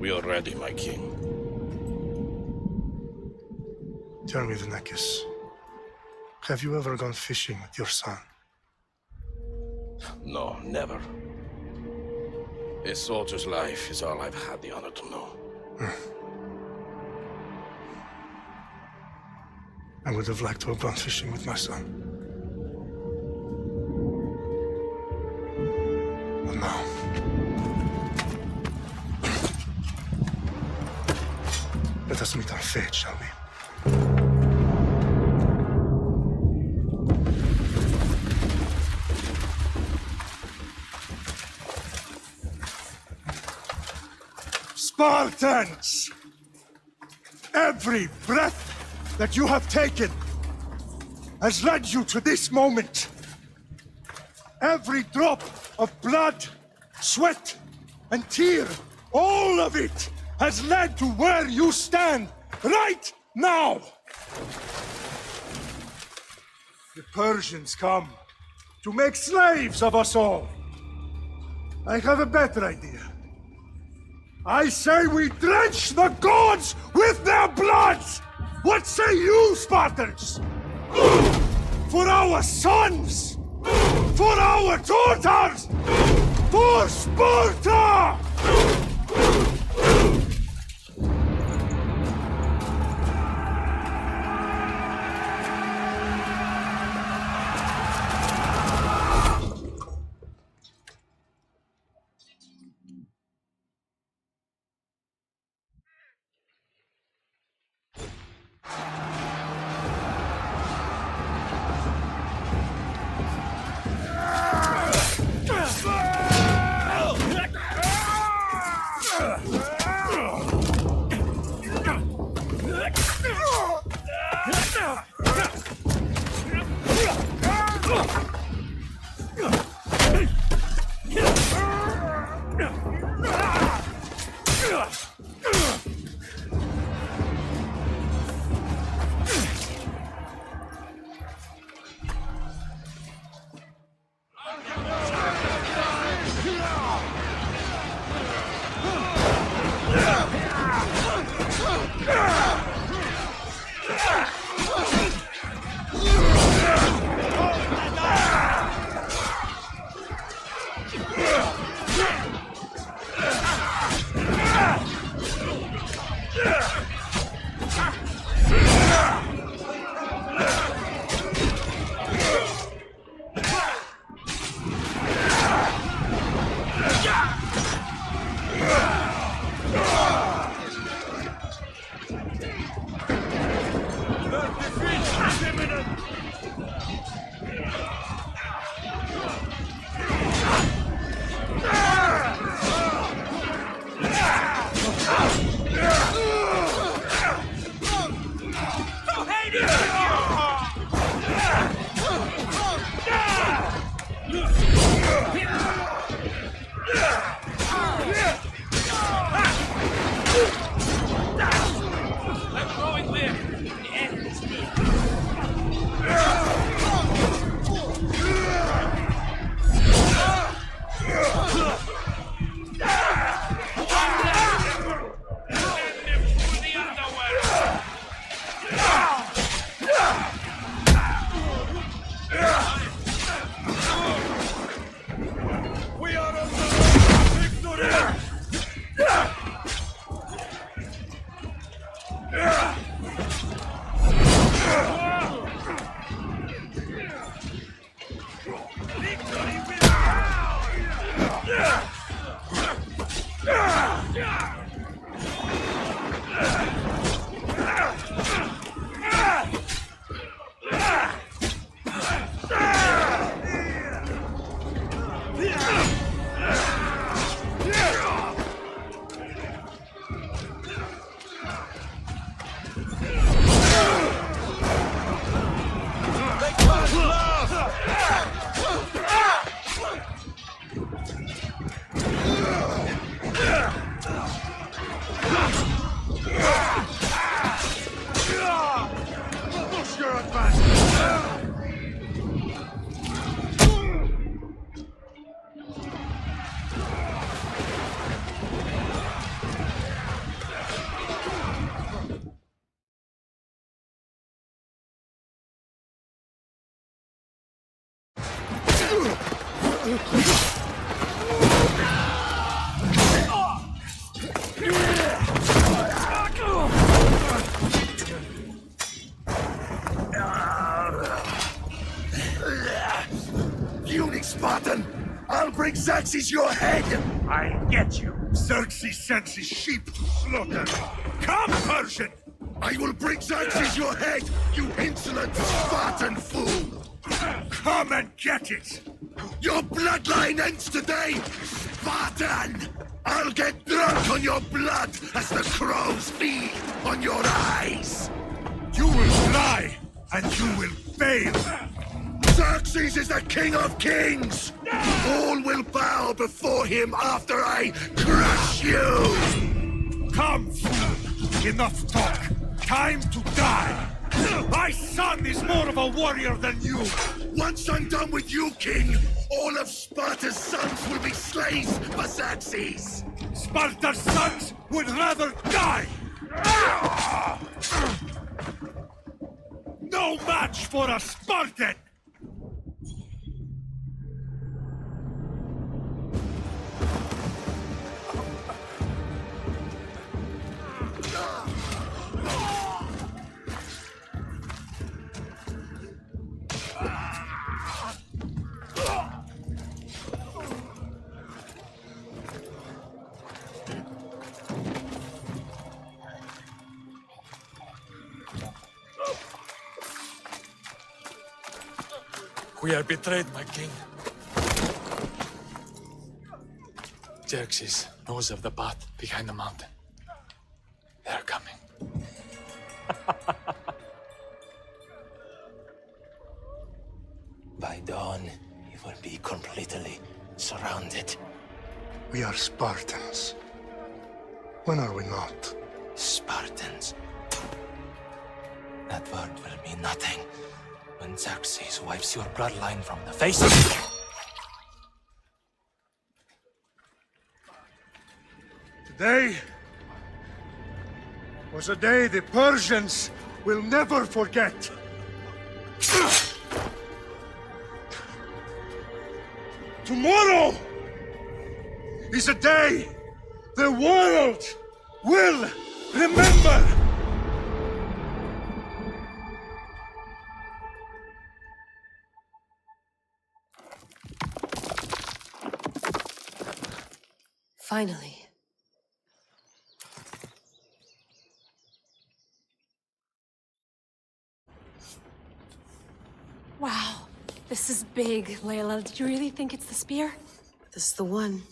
We are ready, my king. Tell me, the Nekis. Have you ever gone fishing with your son? No, never. A soldier's life is all I've had the honor to know. I would have liked to have gone fishing with my son. But now... let us meet on fate, shall we? Spartans! Every breath that you have taken has led you to this moment. Every drop of blood, sweat, and tear, all of it has led to where you stand right now. The Persians come to make slaves of us all. I have a better idea. I say we drench the gods with their blood! What say you, Spartans? For our sons! For our daughters! For Sparta! Eunuch Spartan! I'll bring Xerxes your head! I'll get you. Xerxes sends his sheep to slaughter. Come, Persian! I will bring Xerxes your head, you insolent Spartan fool! Come and get it! Your bloodline ends today, Spartan! I'll get drunk on your blood as the crows feed on your eyes! You will fly, and you will fail! Xerxes is the king of kings! All will bow before him after I crush you! Come, fool! Enough talk! Time to die! My son is more of a warrior than you! Once I'm done with you, king, all of Sparta's sons will be slaves for Xerxes! Sparta's sons would rather die! No match for a Spartan! We are betrayed, my king. Xerxes knows of the path behind the mountain. They are coming. By dawn, you will be completely surrounded. We are Spartans. When are we not? Spartans. That word will mean nothing when Xerxes wipes your bloodline from the face. Today was a day the Persians will never forget. Tomorrow is a day the world will remember. Finally. Wow, this is big, Layla. Did you really think it's the spear? This is the one.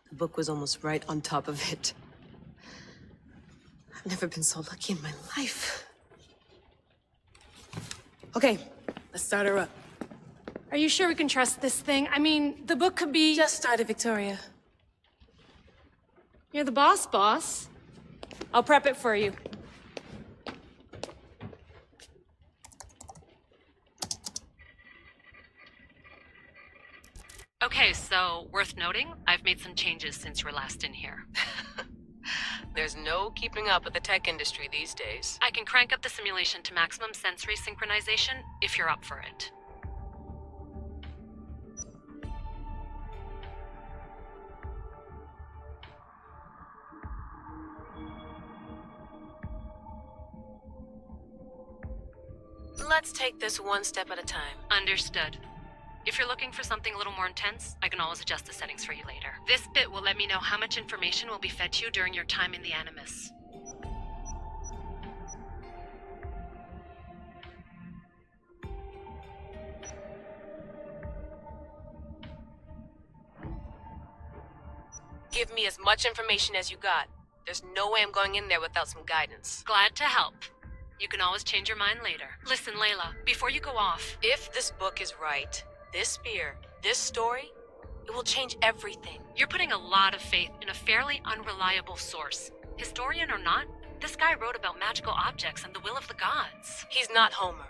The book was almost right on top of it. I've never been so lucky in my life. Okay, let's start her up. Are you sure we can trust this thing? I mean, the book could be... Just started, Victoria. You're the boss. I'll prep it for you. Okay, so worth noting, I've made some changes since you were last in here. There's no keeping up with the tech industry these days. I can crank up the simulation to maximum sensory synchronization if you're up for it. Let's take this one step at a time. Understood. If you're looking for something a little more intense, I can always adjust the settings for you later. This bit will let me know how much information will be fed to you during your time in the Animus. Give me as much information as you got. There's no way I'm going in there without some guidance. Glad to help. You can always change your mind later. Listen, Layla, before you go off... If this book is right, this spear, this story, it will change everything. You're putting a lot of faith in a fairly unreliable source. Historian or not, this guy wrote about magical objects and the will of the gods. He's not Homer.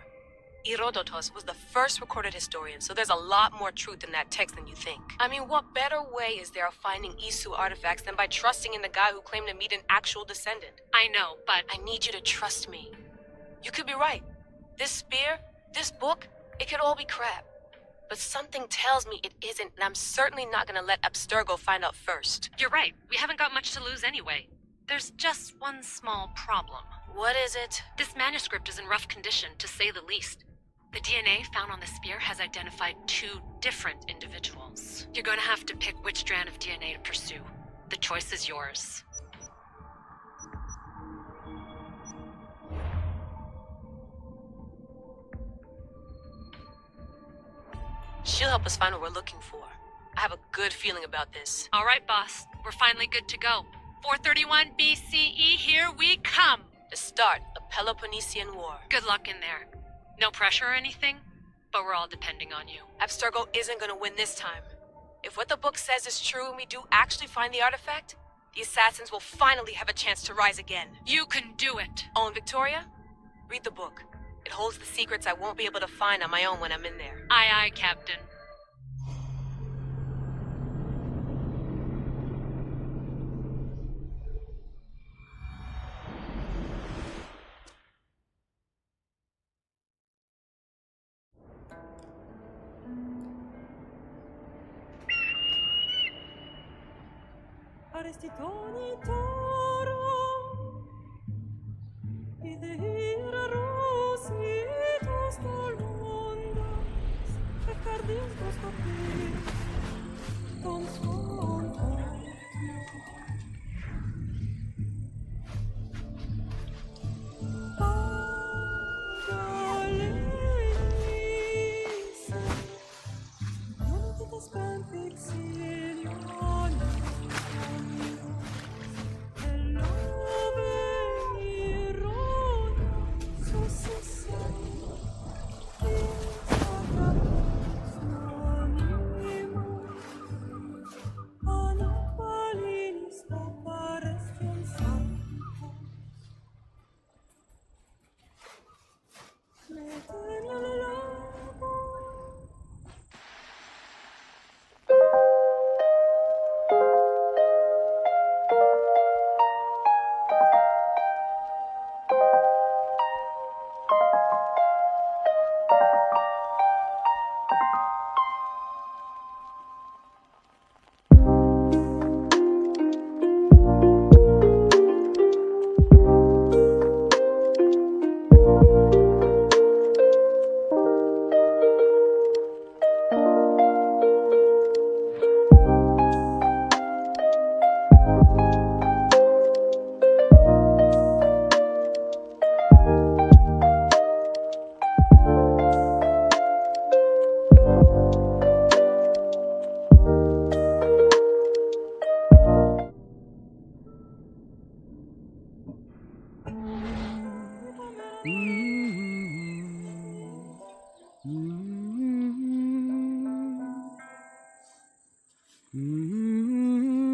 Herodotus was the first recorded historian, so there's a lot more truth in that text than you think. I mean, what better way is there of finding Isu artifacts than by trusting in the guy who claimed to meet an actual descendant? I know, but... I need you to trust me. You could be right. This spear, this book, it could all be crap. But something tells me it isn't, and I'm certainly not gonna let Abstergo find out first. You're right. We haven't got much to lose anyway. There's just one small problem. What is it? This manuscript is in rough condition, to say the least. The DNA found on the spear has identified 2 different individuals. You're going to have to pick which strand of DNA to pursue. The choice is yours. She'll help us find what we're looking for. I have a good feeling about this. All right, boss. We're finally good to go. 431 BCE, here we come! The start of Peloponnesian War. Good luck in there. No pressure or anything, but we're all depending on you. Abstergo isn't gonna win this time. If what the book says is true and we do actually find the artifact, the assassins will finally have a chance to rise again. You can do it! Oh, and Victoria? Read the book. It holds the secrets I won't be able to find on my own when I'm in there. Aye, aye, Captain. Arrestitoni toro, idehira rositos colondas, pecardis dos copir, ton sconto. Pagalenis, non ti t'aspetti xilione.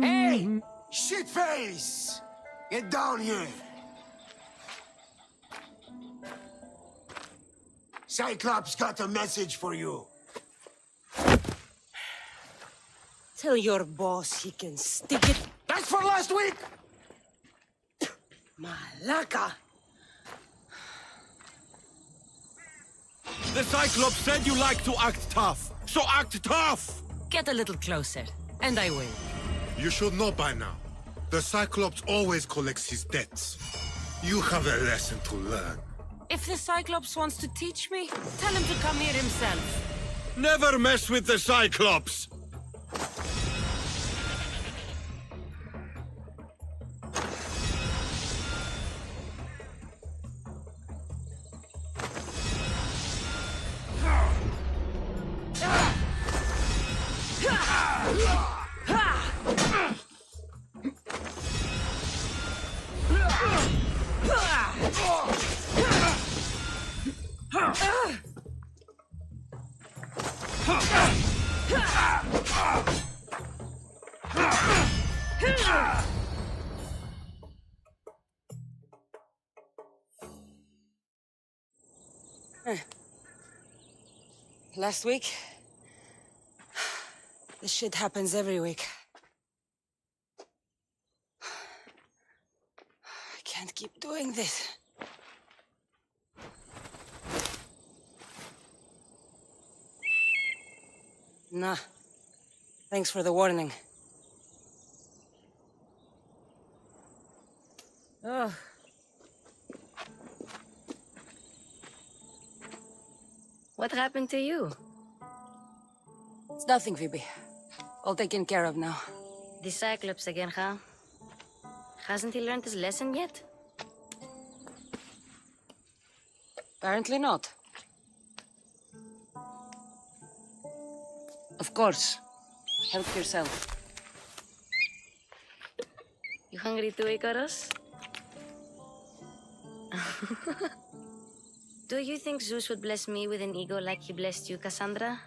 Hey! Shitface! Get down here! Cyclops got a message for you. Tell your boss he can stick it. That's for last week! Malaka! The Cyclops said you like to act tough, so act tough! Get a little closer, and I will. You should know by now. The Cyclops always collects his debts. You have a lesson to learn. If the Cyclops wants to teach me, tell him to come here himself. Never mess with the Cyclops! Last week? This shit happens every week. I can't keep doing this. Nah. Thanks for the warning. Oh. What happened to you? It's nothing, Phoebe. All taken care of now. The Cyclops again, huh? Hasn't he learned his lesson yet? Apparently not. Of course. Help yourself. You hungry too, Icarus? Do you think Zeus would bless me with an ego like he blessed you, Cassandra?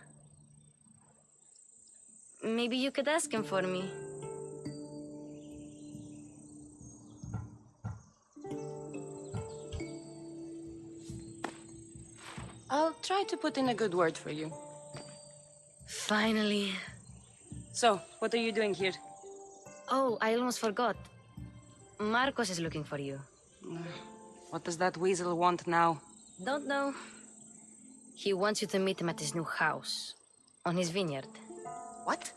Maybe you could ask him for me. I'll try to put in a good word for you. Finally. So, what are you doing here? Oh, I almost forgot. Marcos is looking for you. What does that weasel want now? Don't know. He wants you to meet him at his new house. On his vineyard. What?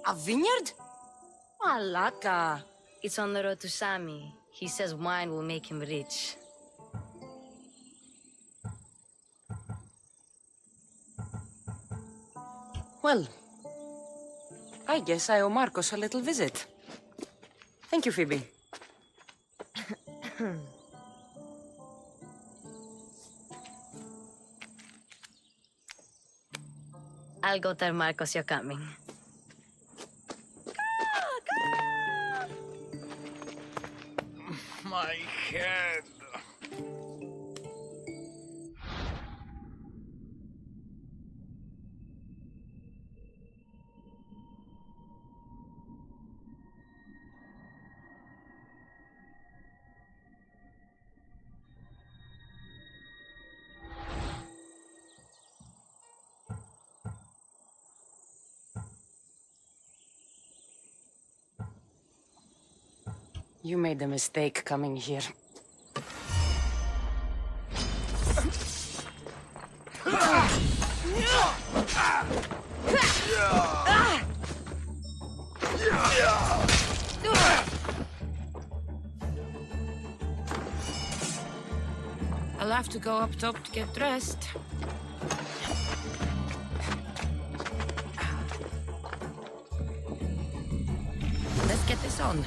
A vineyard? Malaka. It's on the road to Sami. He says wine will make him rich. Well, I guess I owe Marcos a little visit. Thank you, Phoebe. I'll go tell Marcos you're coming. My head. You made a mistake coming here. I'll have to go up top to get dressed. Let's get this on.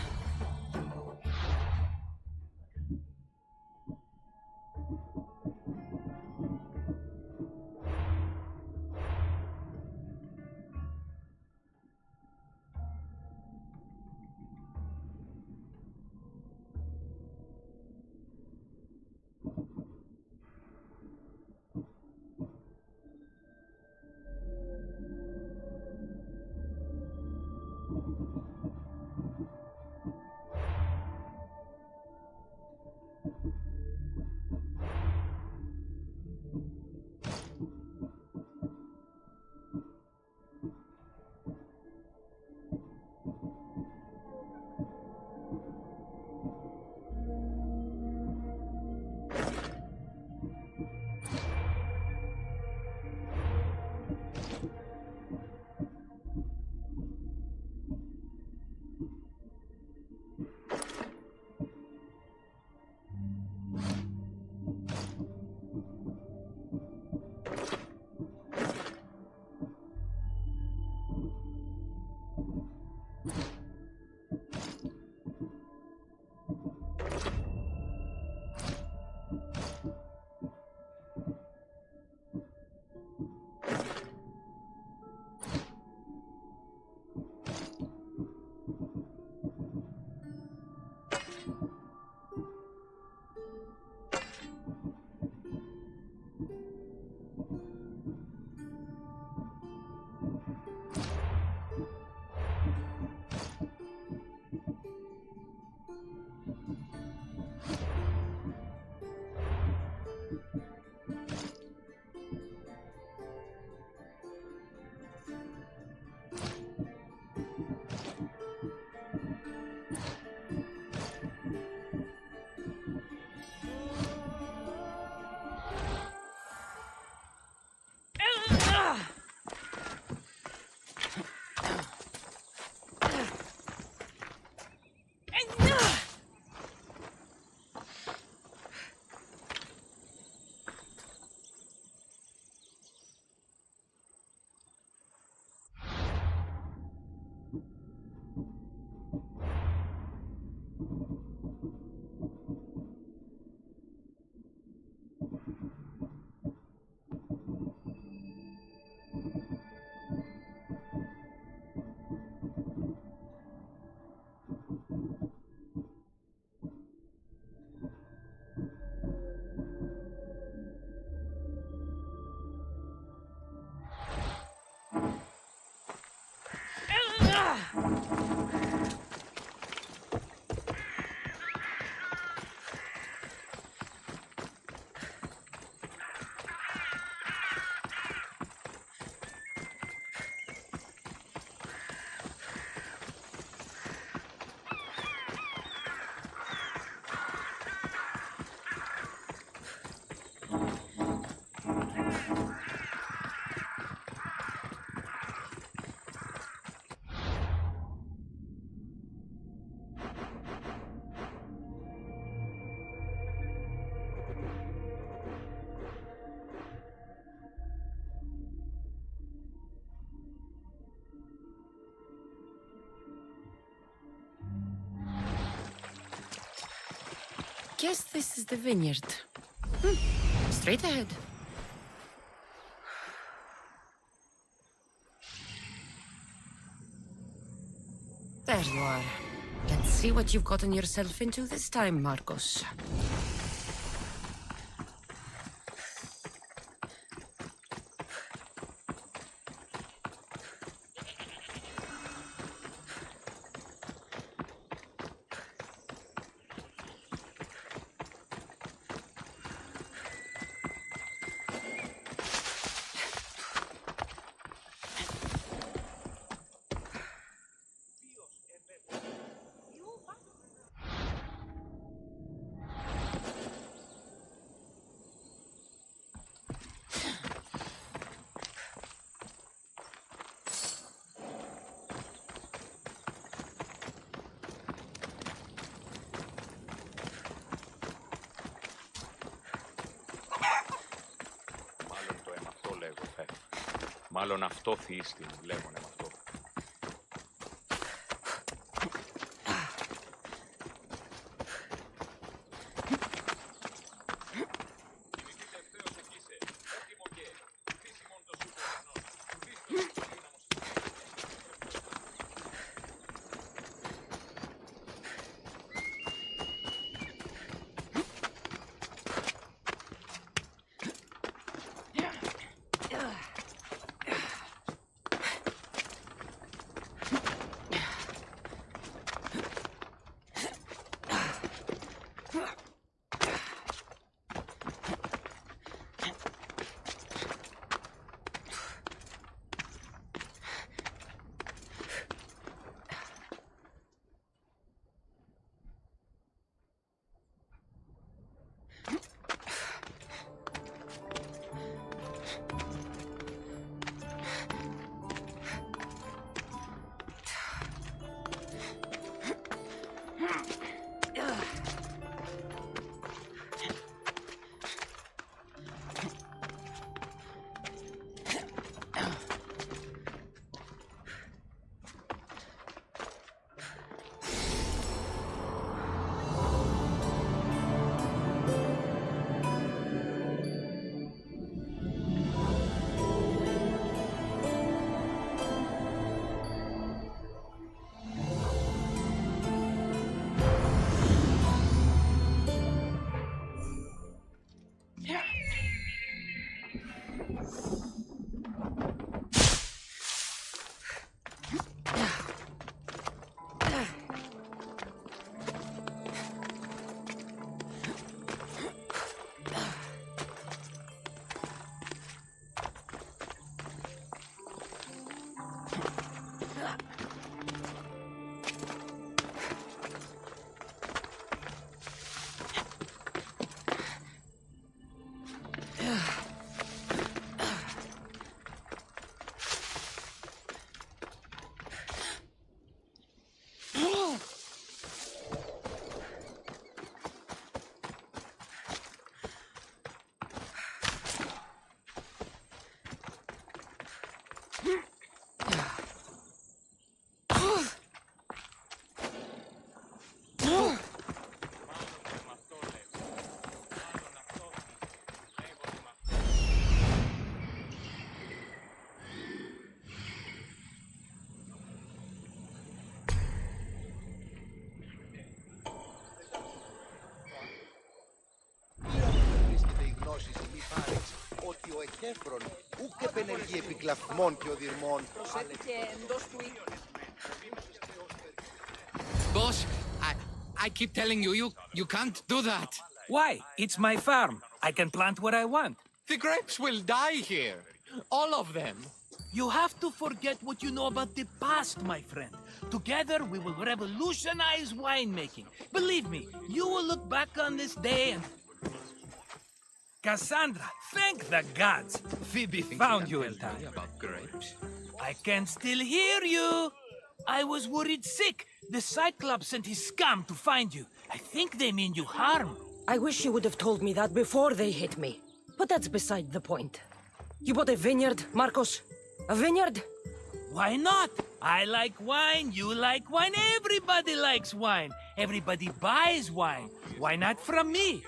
guess this is the vineyard. Straight ahead. There you are. Let's see what you've gotten yourself into this time, Marcos. Μάλλον αυτό θύστη, λέγουνε με αυτό. Boss, I keep telling you, you can't do that. Why? It's my farm. I can plant what I want. The grapes will die here. All of them. You have to forget what you know about the past, my friend. Together, we will revolutionize winemaking. Believe me, you will look back on this day and... Cassandra, thank the gods. Phoebe found you in time. About grapes. I can still hear you. I was worried sick. The Cyclops sent his scum to find you. I think they mean you harm. I wish you would have told me that before they hit me. But that's beside the point. You bought a vineyard, Marcos? A vineyard? Why not? I like wine, you like wine, everybody likes wine. Everybody buys wine. Why not from me?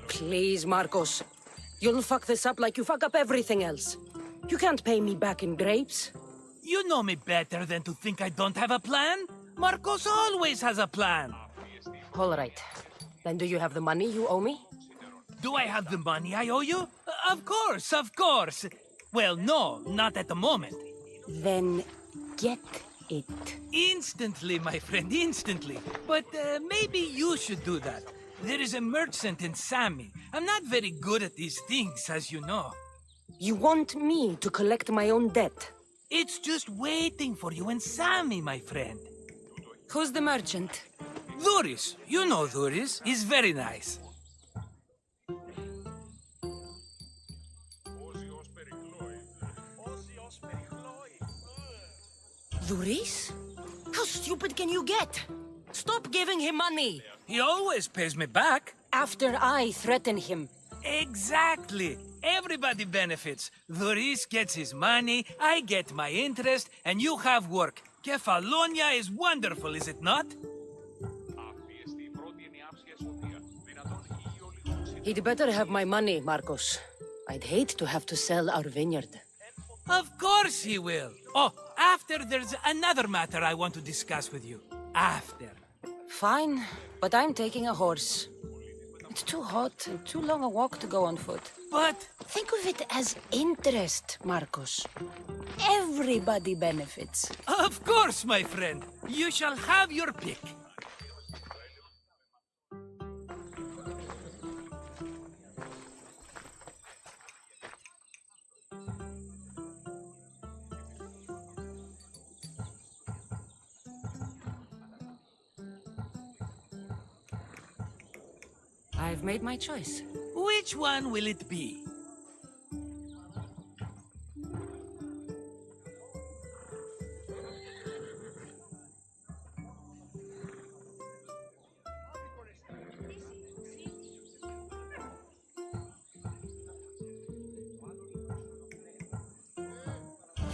Please, Marcos. You'll fuck this up like you fuck up everything else. You can't pay me back in grapes. You know me better than to think I don't have a plan. Marcos always has a plan. All right. Then do you have the money you owe me? Do I have the money I owe you? Of course, of course. Well, no, not at the moment. Then get it. Instantly, my friend, instantly. But maybe you should do that. There is a merchant in Sami. I'm not very good at these things, as you know. You want me to collect my own debt? It's just waiting for you in Sami, my friend. Who's the merchant? Duris. You know Duris. He's very nice. Duris? How stupid can you get? Stop giving him money! He always pays me back. After I threaten him. Exactly. Everybody benefits. Duris gets his money, I get my interest, and you have work. Kefalonia is wonderful, is it not? He'd better have my money, Marcos. I'd hate to have to sell our vineyard. Of course he will. Oh, after there's another matter I want to discuss with you. After. Fine, but I'm taking a horse. It's too hot and too long a walk to go on foot. But... think of it as interest, Marcos. Everybody benefits. Of course, my friend. You shall have your pick. I've made my choice. Which one will it be?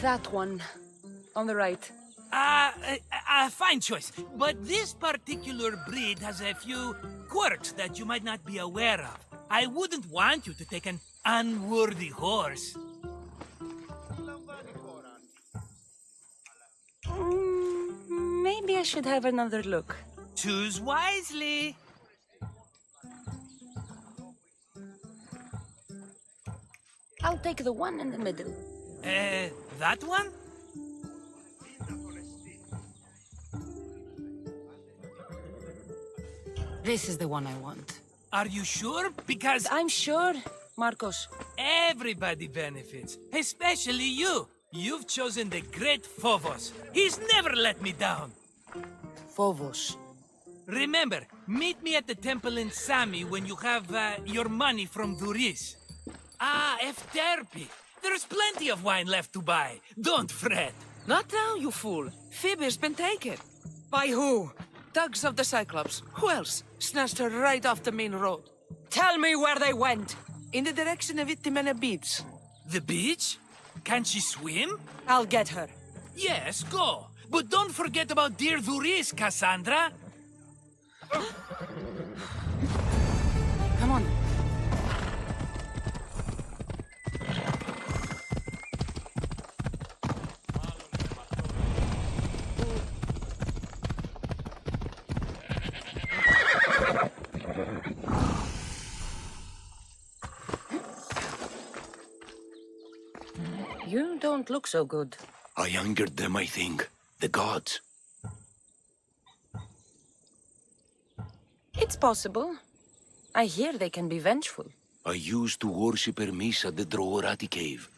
That one. On the right. Fine choice. But this particular breed has a few quirks that you might not be aware of. I wouldn't want you to take an unworthy horse. Maybe I should have another look. Choose wisely. I'll take the one in the middle. That one? This is the one I want. Are you sure? Because... I'm sure, Marcos. everybody benefits, especially you. You've chosen the great Phobos. He's never let me down. Phobos. Remember, meet me at the temple in Sami when you have your money from Duris. Ah, Efterpi. There's plenty of wine left to buy. Don't fret. Not now, you fool. Phoebe's been taken. By who? Thugs of the Cyclops. Who else? Snatched her right off the main road. Tell me where they went. In the direction of Itimena Beach. The beach? Can she swim? I'll get her. Yes, go. But don't forget about dear Duris, Cassandra. Come on. You don't look so good. I angered them, I think. The gods. It's possible. I hear they can be vengeful. I used to worship Hermes at the Droorati cave.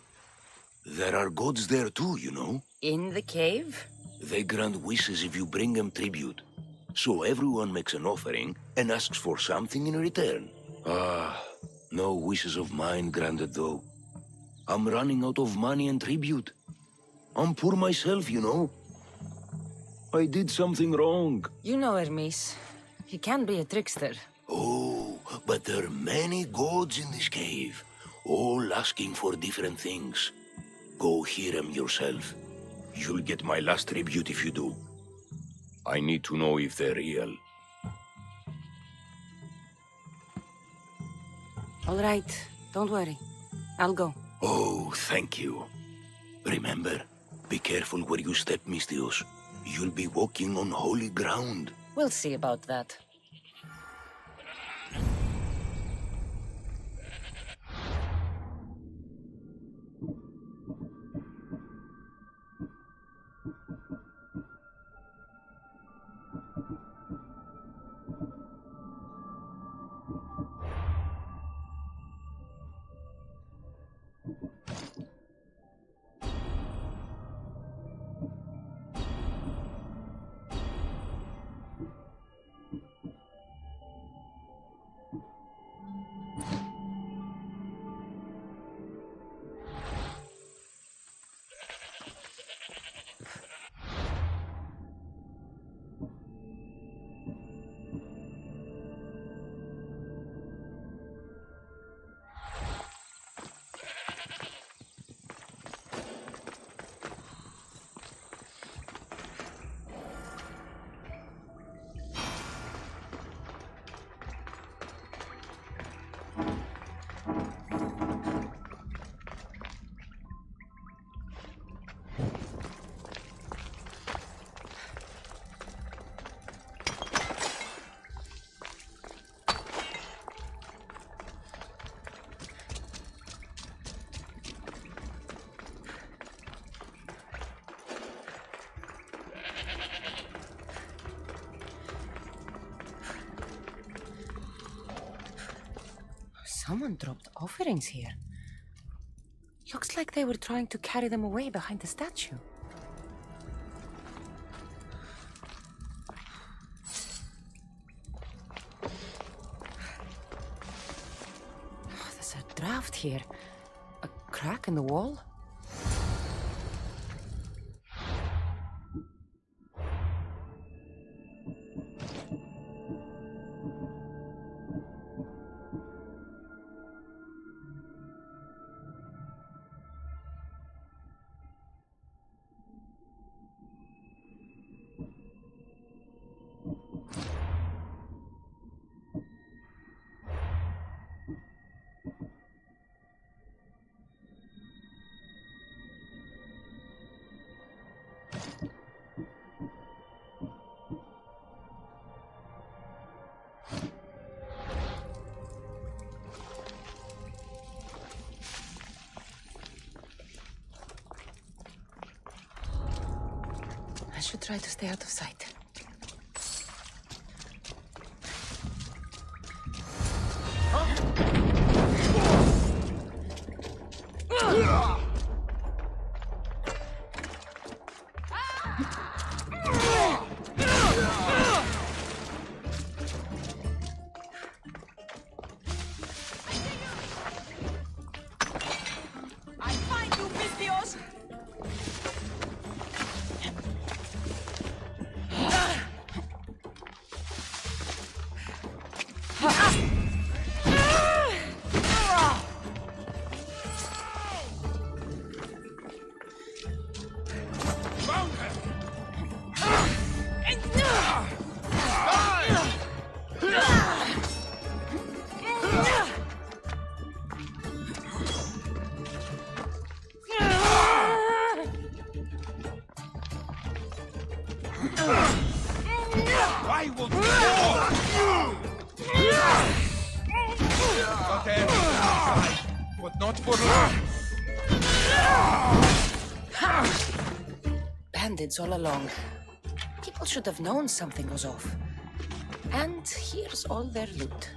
There are gods there too, you know. In the cave? They grant wishes if you bring them tribute. So everyone makes an offering and asks for something in return. Ah, no wishes of mine granted though. I'm running out of money and tribute. I'm poor myself, you know. I did something wrong. You know Hermes. He can be a trickster. Oh, But there are many gods in this cave, all asking for different things. Go hear them yourself. You'll get my last tribute if you do. I need to know if they're real. All right, don't worry. I'll go. Oh, thank you. Remember, be careful where you step, Mistios. You'll be walking on holy ground. We'll see about that. Someone dropped offerings here. Looks like they were trying to carry them away behind the statue. There's a draft here. A crack in the wall. I should try to stay out of sight. I find you, Mistios! I will but not for long. Bandits all along. People should have known something was off. And here's all their loot.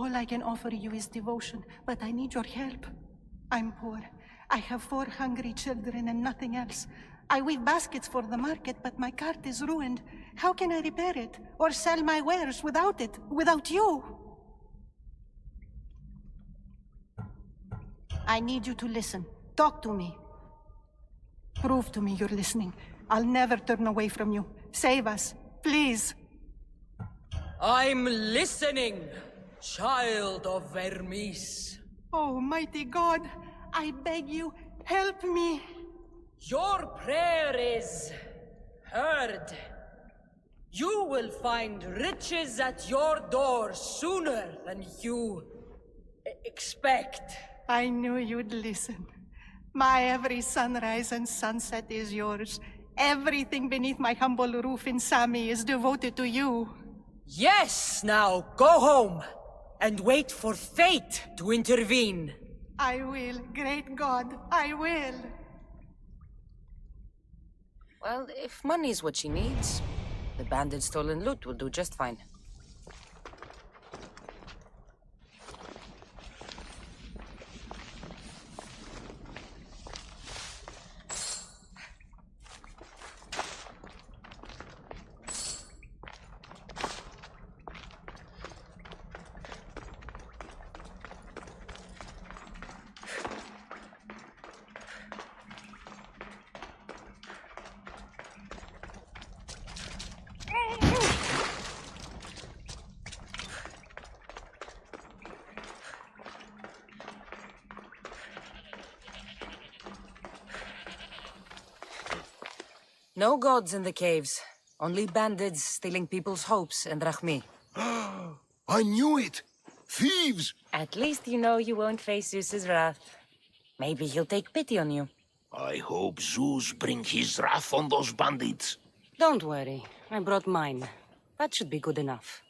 All I can offer you is devotion, but I need your help. I'm poor. I have 4 hungry children and nothing else. I weave baskets for the market, but my cart is ruined. How can I repair it or sell my wares without it, without you? I need you to listen. Talk to me. Prove to me you're listening. I'll never turn away from you. Save us, please. I'm listening, child of Vermis. Oh, mighty God, I beg you, help me. Your prayer is heard. You will find riches at your door sooner than you expect. I knew you'd listen. My every sunrise and sunset is yours. Everything beneath my humble roof in Sami is devoted to you. Yes, now go home and wait for fate to intervene. I will, great God, I will. Well, if money's what she needs, the bandit stolen loot will do just fine. No gods in the caves. Only bandits stealing people's hopes and Rahmi. I knew it! Thieves! At least you know you won't face Zeus's wrath. Maybe he'll take pity on you. I hope Zeus bring his wrath on those bandits. Don't worry. I brought mine. That should be good enough.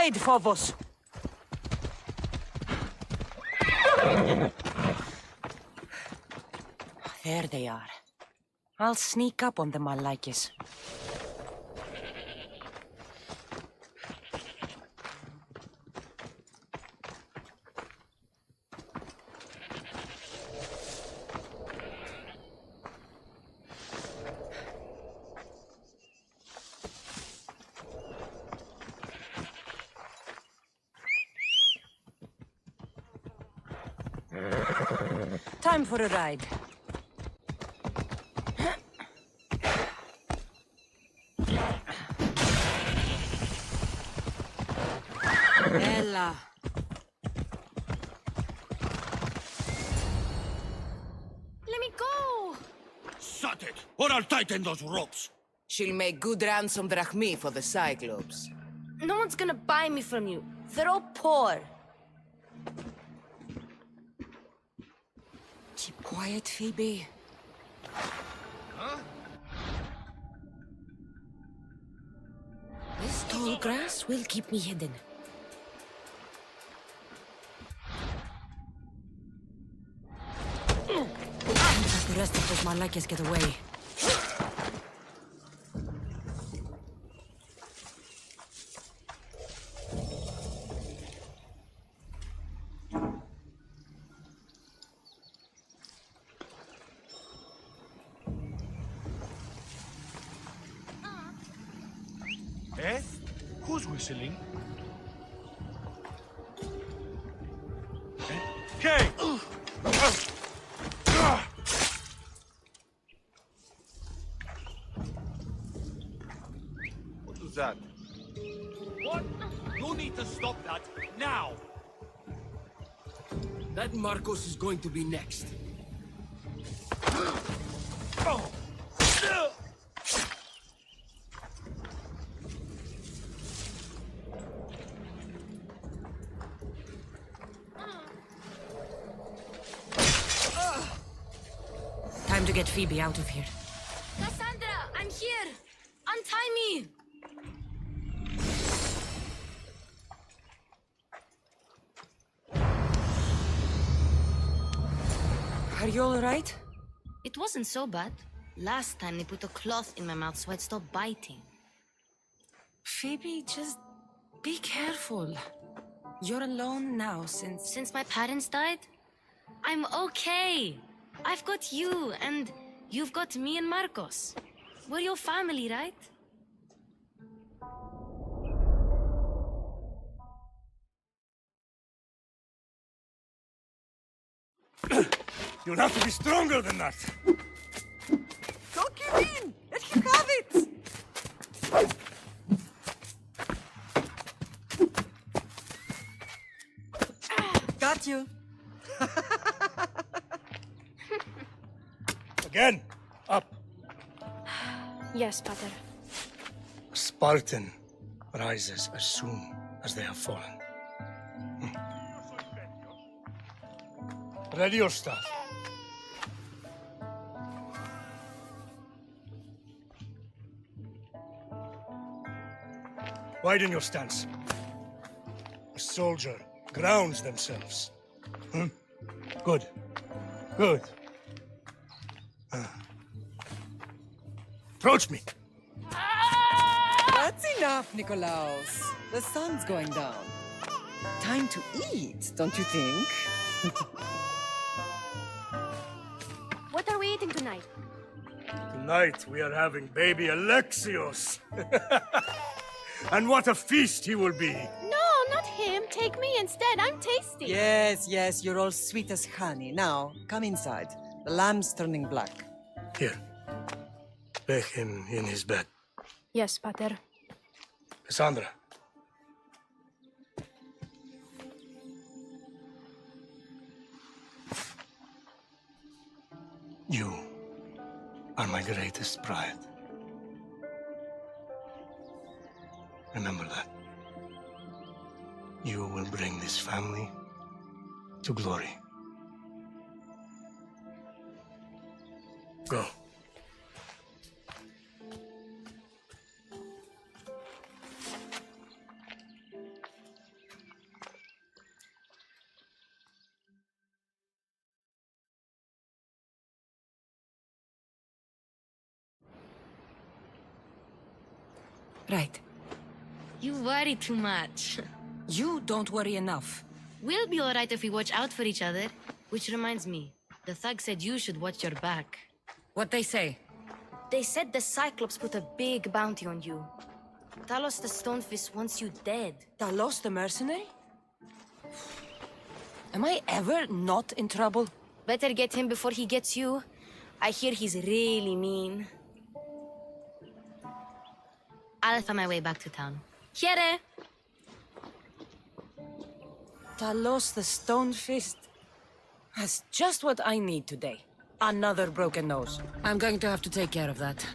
Hide, Phobos! There they are. I'll sneak up on them, Malakis. Time for a ride. Ella. Let me go! Shut it, or I'll tighten those ropes. She'll make good ransom drachmi for the Cyclops. No one's gonna buy me from you. They're all poor. Keep quiet, Phoebe. This tall grass will keep me hidden. Can't let the rest of those Malakis get away. Eh? Who's whistling? Okay! What was that? What? You need to stop that, now! That Marcos is going to be next. Oh. Time to get Phoebe out of here. Cassandra, I'm here! Untie me! Are you alright? It wasn't so bad. Last time they put a cloth in my mouth so I'd stop biting. Phoebe, just be careful. You're alone now since... Since my parents died? I'm okay. I've got you, and you've got me and Marcos. We're your family, right? You'll have to be stronger than that. Don't give in! Let him have it! Got you. Again, up. Yes, Pater. A Spartan rises as soon as they have fallen. Ready your staff. Widen your stance. A soldier grounds themselves. Good. Good. Approach me. That's enough, Nikolaos. The sun's going down. Time to eat, don't you think? What are we eating tonight? Tonight we are having baby Alexios. And what a feast he will be. No, not him. Take me instead. I'm tasty. Yes, yes, you're all sweet as honey. Now, come inside. The lamb's turning black. Here. Lay him in his bed. Yes, Pater. Cassandra. You are my greatest pride. Remember that. You will bring this family to glory. Go. Right. You worry too much. You don't worry enough. We'll be alright if we watch out for each other. Which reminds me, the thug said you should watch your back. What they say? They said the Cyclops put a big bounty on you. Talos the Stonefist wants you dead. Talos the mercenary? Am I ever not in trouble? Better get him before he gets you. I hear he's really mean. I'll find my way back to town. Here! Talos the Stonefist. That's just what I need today. Another broken nose. I'm going to have to take care of that.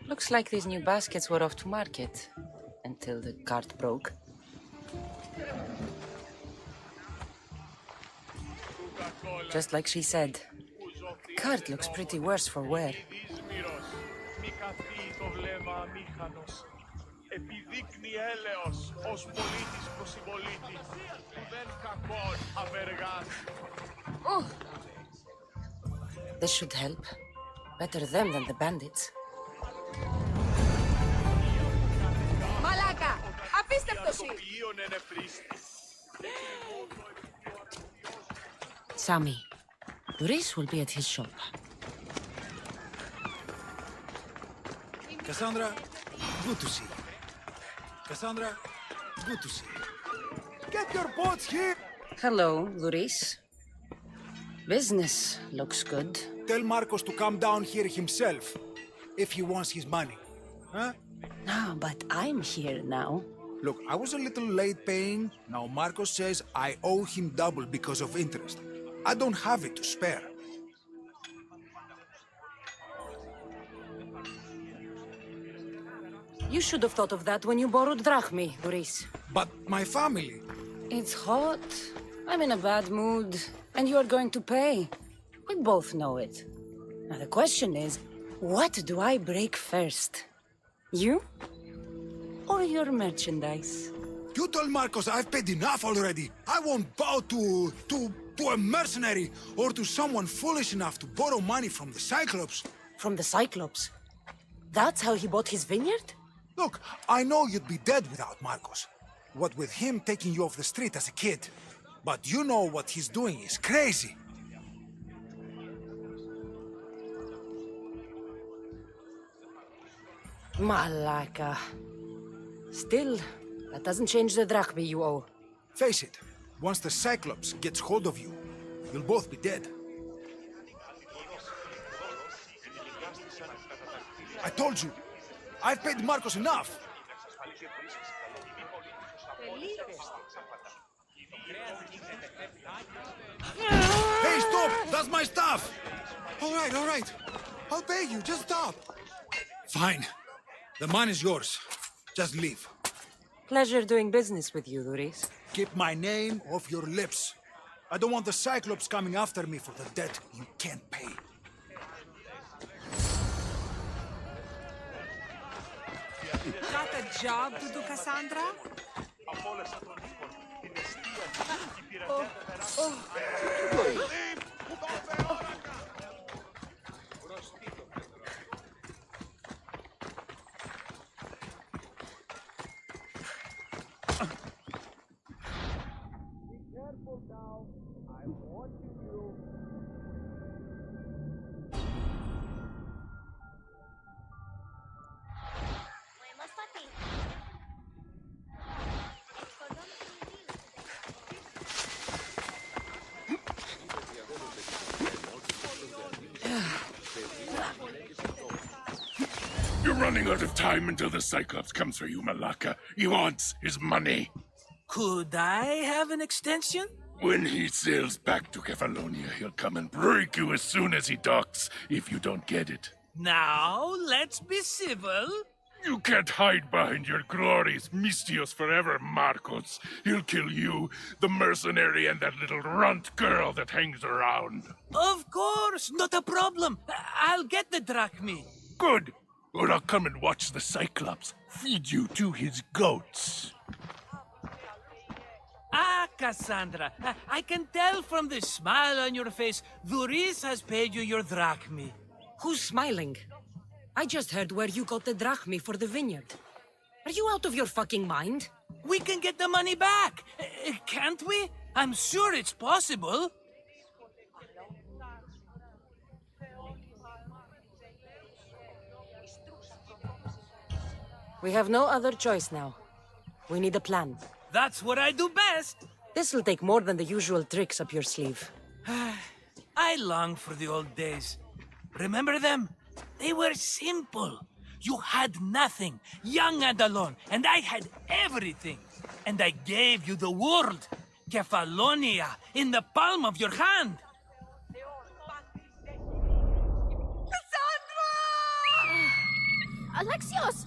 Looks like these new baskets were off to market. Until the cart broke. Just like she said. Cart looks pretty worse for wear. Επιδείκνει έλεος ως πολίτης προς συμπολίτη, που δεν κακόν απεργάζει. This should help. Better them than the bandits. Μαλάκα! Απίστευτος! Sammy, Doris will be at his shop. Cassandra, good to see you. Cassandra, good to see you. Get your boats here! Hello, Doris. Business looks good. Tell Marcos to come down here himself, if he wants his money. Huh? No, but I'm here now. Look, I was a little late paying. Now Marcos says I owe him double because of interest. I don't have it to spare. You should have thought of that when you borrowed drachmi, Doris. But my family... It's hot. I'm in a bad mood. And you are going to pay. We both know it. Now the question is, what do I break first? You? Or your merchandise? You told Marcos I've paid enough already. I won't bow to a mercenary or to someone foolish enough to borrow money from the Cyclops. From the Cyclops? That's how he bought his vineyard? Look, I know you'd be dead without Marcos. What with him taking you off the street as a kid. But you know what he's doing is crazy. Malaka. Still, that doesn't change the drachma you owe. Face it, once the Cyclops gets hold of you, you'll both be dead. I told you, I've paid Marcos enough. Hey, stop! That's my stuff! All right. I'll pay you. Just stop. Fine. The mine is yours. Just leave. Pleasure doing business with you, Duris. Keep my name off your lips. I don't want the Cyclops coming after me for the debt you can't pay. Got a job to do, Cassandra? You're running out of time until the Cyclops comes for you, Malaka. He wants his money. Could I have an extension? When he sails back to Kefalonia, he'll come and break you as soon as he docks, if you don't get it. Now, let's be civil. You can't hide behind your glories, Mistios forever, Marcos. He'll kill you, the mercenary, and that little runt girl that hangs around. Of course, not a problem. I'll get the drachmi. Good. Or I'll come and watch the Cyclops feed you to his goats. Ah, Cassandra, I can tell from the smile on your face, Duris has paid you your drachmi. Who's smiling? I just heard where you got the drachmi for the vineyard. Are you out of your fucking mind? We can get the money back, can't we? I'm sure it's possible. We have no other choice now. We need a plan. That's what I do best. This'll take more than the usual tricks up your sleeve. I long for the old days. Remember them? They were simple. You had nothing, young and alone, and I had everything. And I gave you the world, Kefalonia, in the palm of your hand. Alexios!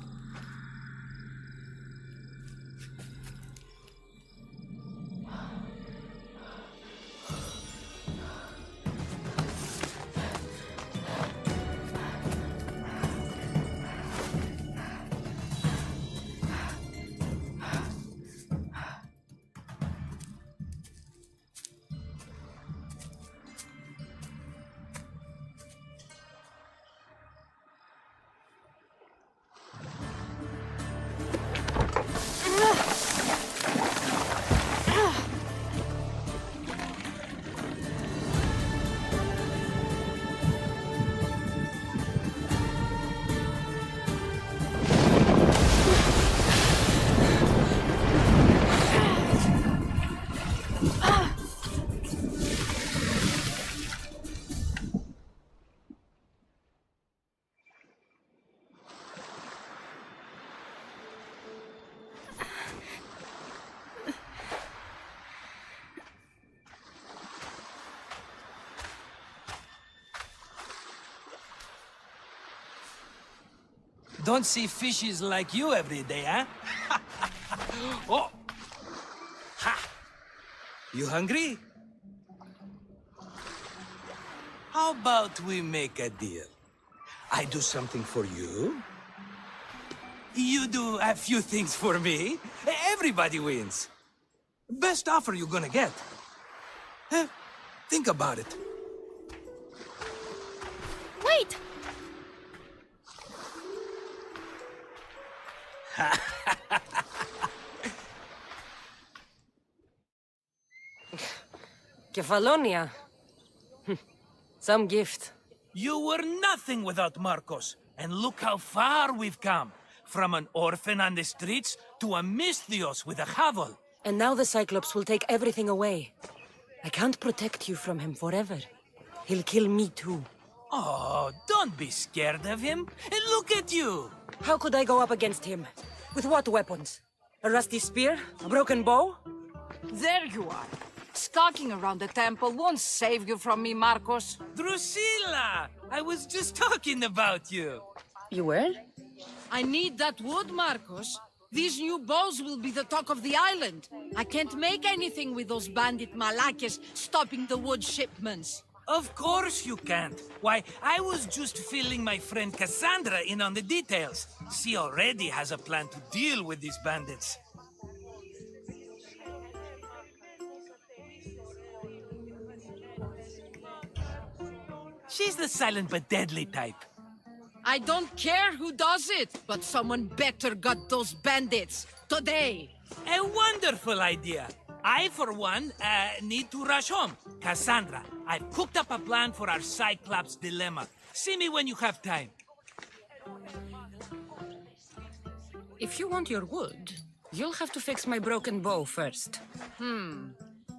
Don't see fishes like you every day, huh? Oh! Ha! You hungry? How about we make a deal? I do something for you. You do a few things for me. Everybody wins. Best offer you're gonna get. Think about it. Wait! Kefalonia. Some gift. You were nothing without Marcos, and look how far we've come. From an orphan on the streets to a Misthios with a hovel. And now the Cyclops will take everything away. I can't protect you from him forever. He'll kill me too. Oh, don't be scared of him. And look at you. How could I go up against him? With what weapons? A rusty spear? A broken bow? There you are. Skulking around the temple won't save you from me, Marcos. Drusilla! I was just talking about you. You were? I need that wood, Marcos. These new bows will be the talk of the island. I can't make anything with those bandit malakes stopping the wood shipments. Of course you can't. Why, I was just filling my friend Cassandra in on the details. She already has a plan to deal with these bandits. She's the silent but deadly type. I don't care who does it, but someone better got those bandits. Today. A wonderful idea. I, for one, need to rush home. Cassandra, I've cooked up a plan for our Cyclops dilemma. See me when you have time. If you want your wood, you'll have to fix my broken bow first.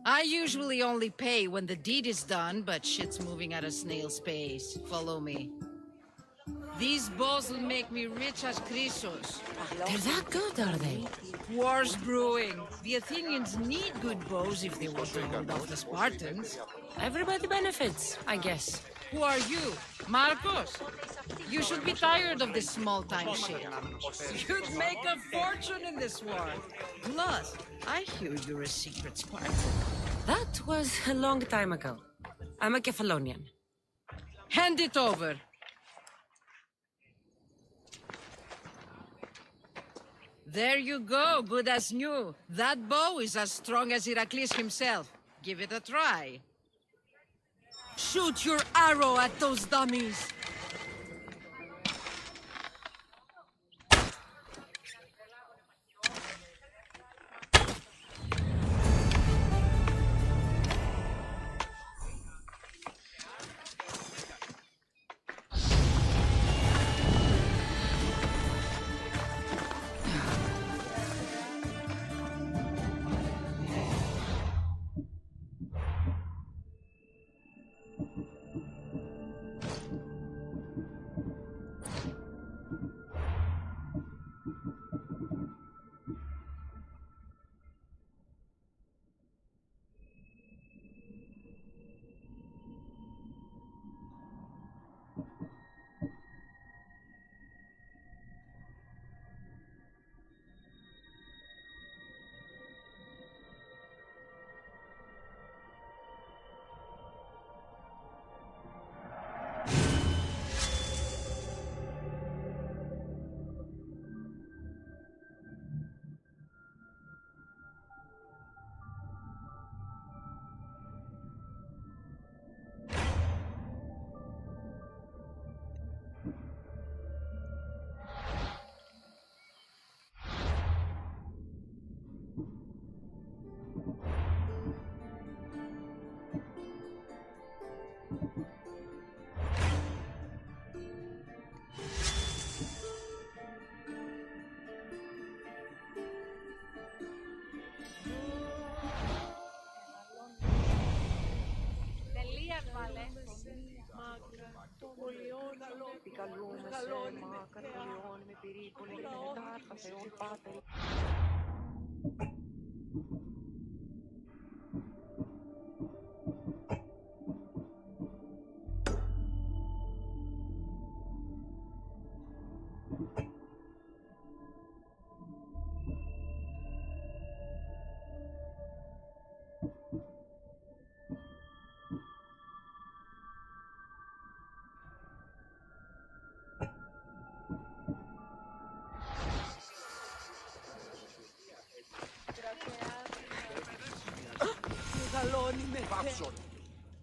I usually only pay when the deed is done, but shit's moving at a snail's pace. Follow me. These bows will make me rich as Chrysos. They're that good, are they? War's brewing. The Athenians need good bows if they want to hold off the Spartans. Everybody benefits, I guess. Who are you? Marcos? You should be tired of this small-time shit. You'd make a fortune in this war. Plus, I hear you're a secret Spartan. That was a long time ago. I'm a Kephalonian. Hand it over. There you go, good as new. That bow is as strong as Heracles himself. Give it a try. Shoot your arrow at those dummies.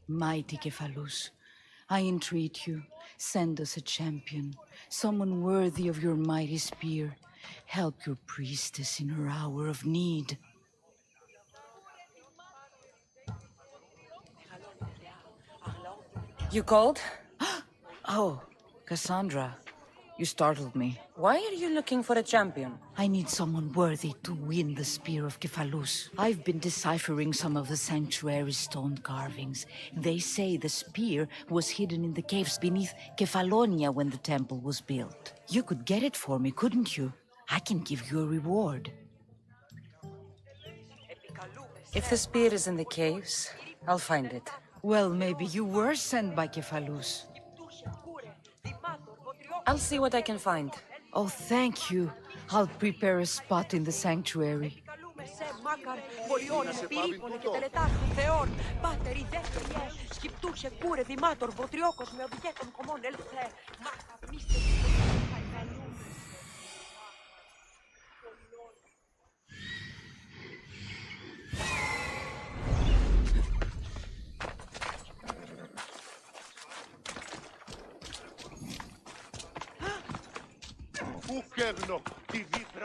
Mighty Cephalus, I entreat you, send us a champion, someone worthy of your mighty spear. Help your priestess in her hour of need. You called? Oh, Cassandra. You startled me. Why are you looking for a champion? I need someone worthy to win the Spear of Kephalus. I've been deciphering some of the sanctuary's stone carvings. They say the spear was hidden in the caves beneath Kefalonia when the temple was built. You could get it for me, couldn't you? I can give you a reward. If the spear is in the caves, I'll find it. Well, maybe you were sent by Kephalus. I'll see what I can find. Oh, thank you. I'll prepare a spot in the sanctuary.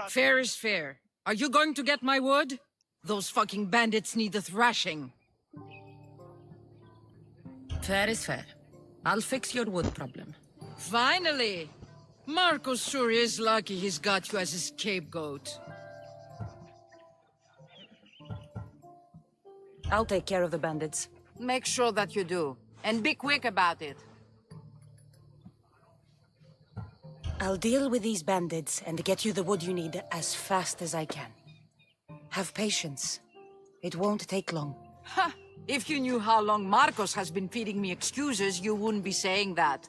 Fair is fair. Are you going to get my wood? Those fucking bandits need a thrashing. Fair is fair. I'll fix your wood problem. Finally! Marcos sure is lucky he's got you as his scapegoat. I'll take care of the bandits. Make sure that you do. And be quick about it. I'll deal with these bandits and get you the wood you need as fast as I can. Have patience. It won't take long. Ha! If you knew how long Marcos has been feeding me excuses, you wouldn't be saying that.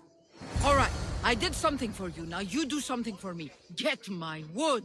All right, I did something for you. Now you do something for me. Get my wood.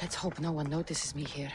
Let's hope no one notices me here.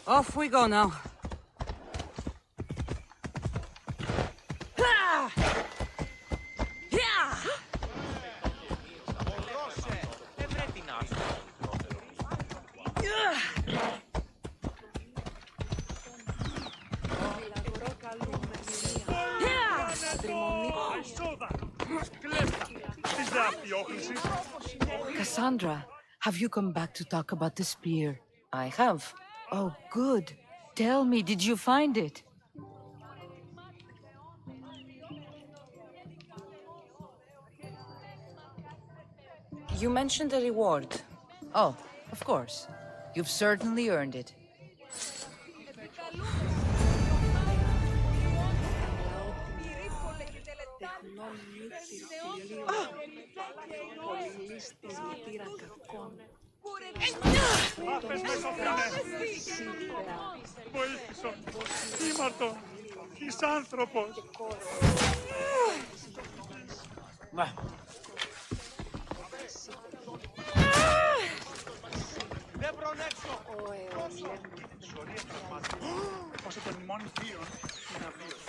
Off we go now. Cassandra, have you come back to talk about the spear? I have. Oh, good. Tell me, did you find it? You mentioned a reward. Oh, of course. You've certainly earned it. Βοήθησον, ήμαρτον, εις άνθρωπος. Να. Δεν προνέξω. Όσο τον μόνοι θείον είναι αβίος.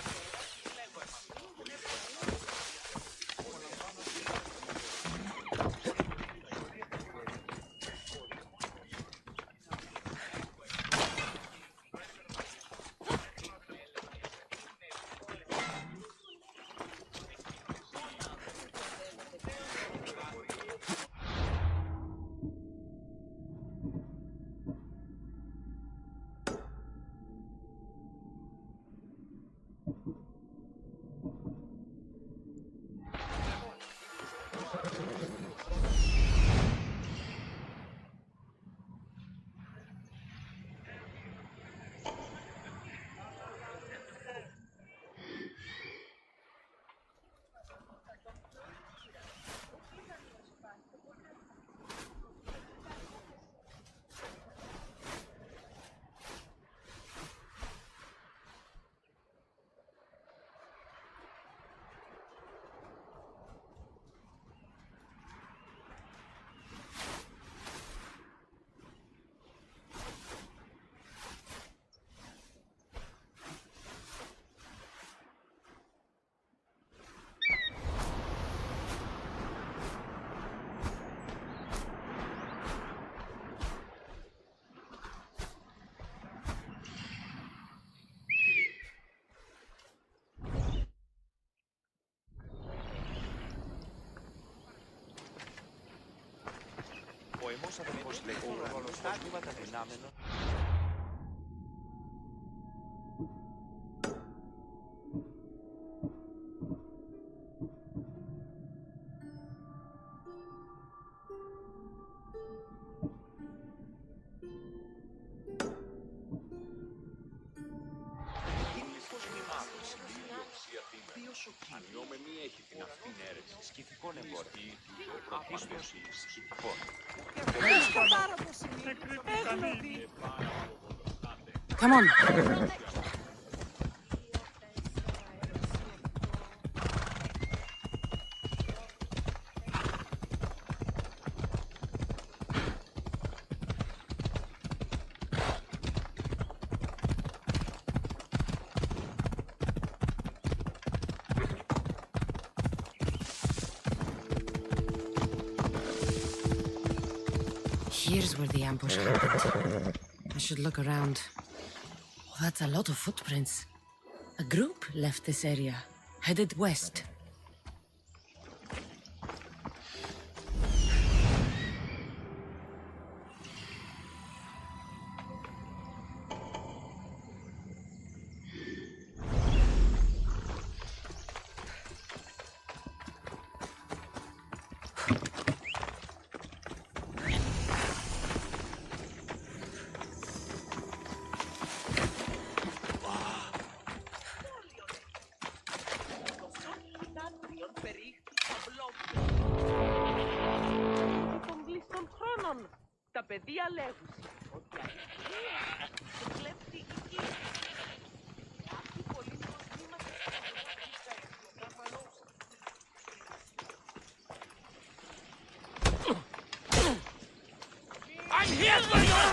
ακούσατε πως λέγει ο ρόλος στα τμήματα δυνάμενων. Ανιώμενη έχει την αυτήν αίρεση σκυφικών εμπόρων. Απίστωση σκυφικών. Come on. Here's where the ambush happened. I should look around. Oh, that's a lot of footprints. A group left this area, headed west. Τα παιδιά λέγουν ότι αλήθεια και κλέψει η κύρα. Κάποιοι πολλοί είμαστε I'm here for you!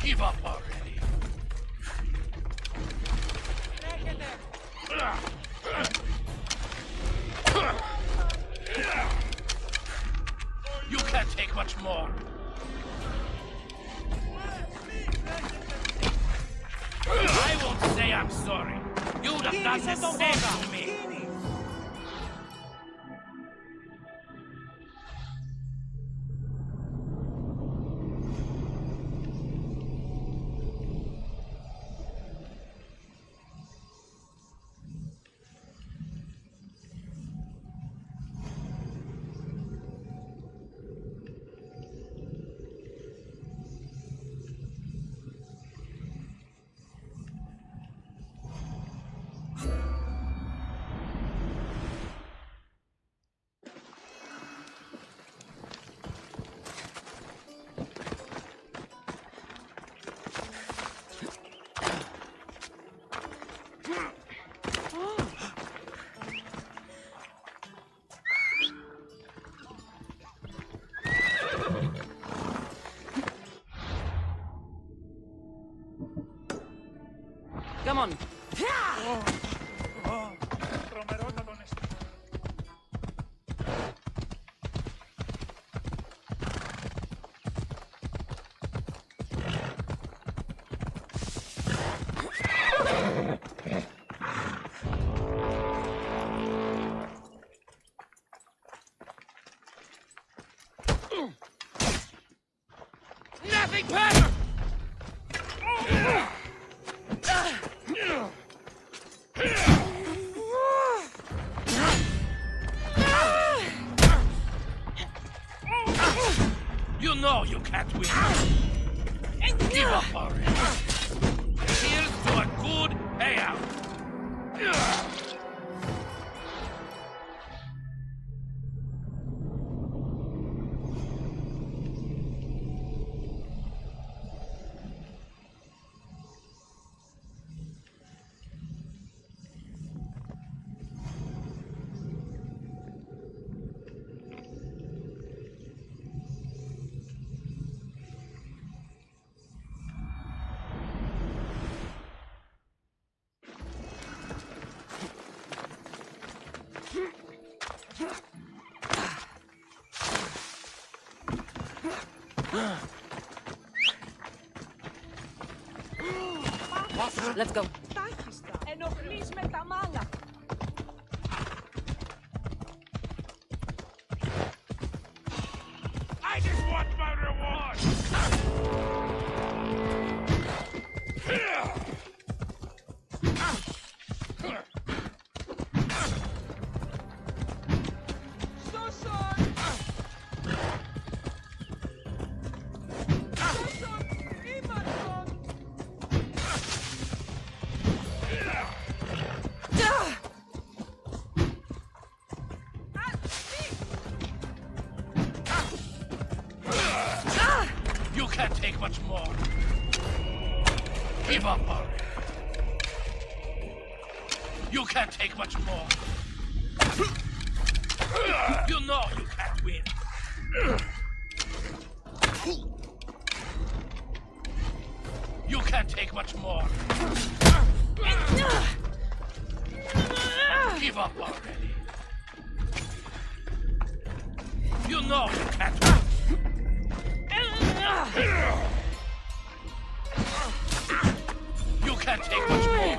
Give up already. You can't take much more. I won't say I'm sorry. You'd have done the same to me. Come on. Nothing better! You know you can't win. Give up already. Here's to a good payout. Let's go. Τάχιστα. Ενοχλείς με τα μάλα. I just want my reward! Σώσον! Σώσον! Ήμαρτον! You can't take much more. Give up already. You can't take much more. You know you can't win. You can't take much more. Give up already. You know you can't win. You can't take much more.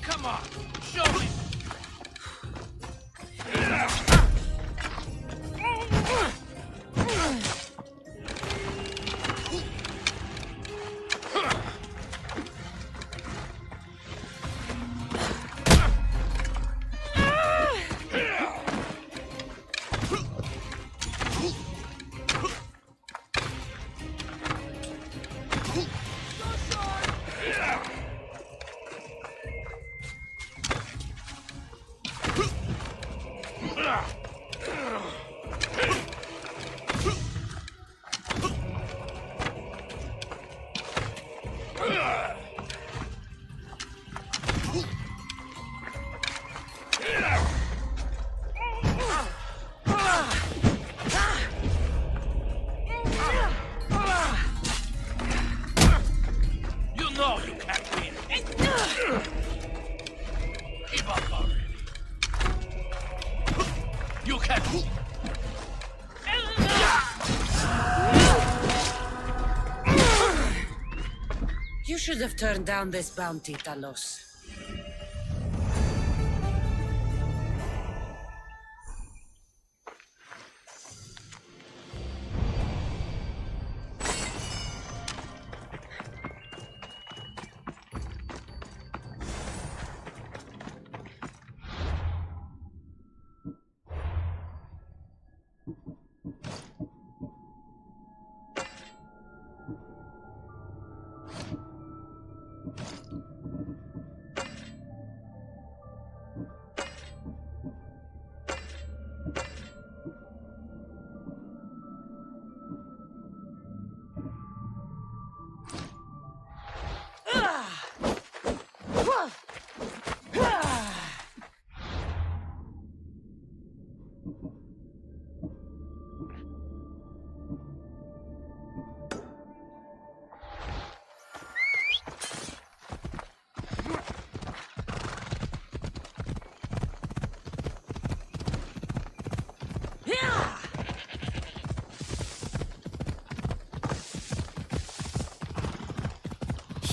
Come on, show me. You know you can't win. Give up already. You can't. You should have turned down this bounty, Talos.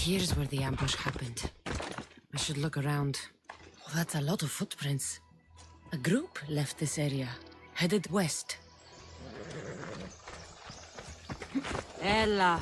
Here's where the ambush happened. I should look around. Oh, that's a lot of footprints. A group left this area, headed west. Ella.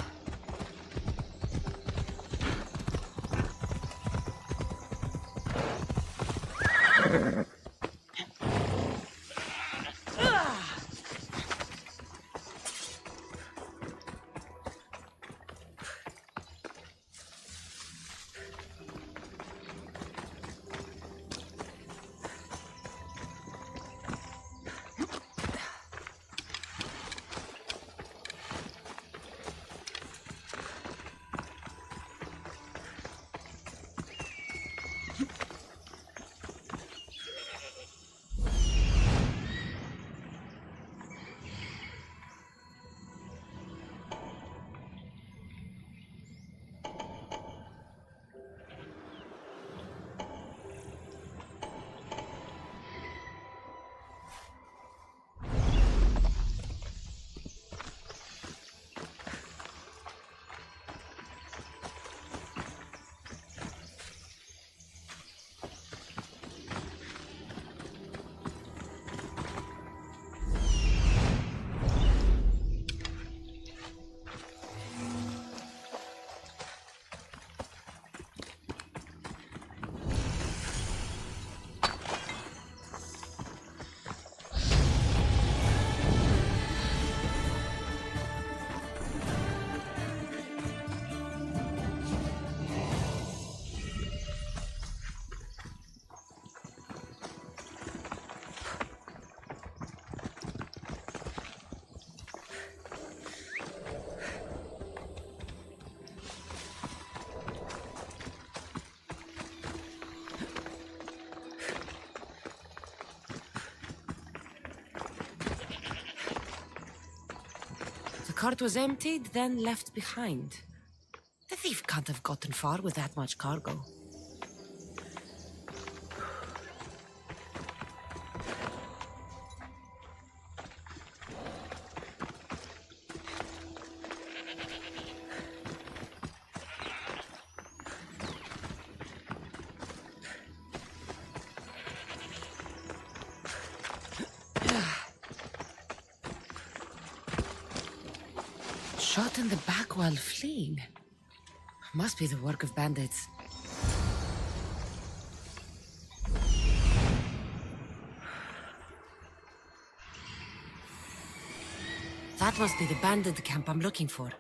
cart was emptied, then left behind. The thief can't have gotten far with that much cargo. Shot in the back while fleeing. Must be the work of bandits. That must be the bandit camp I'm looking for.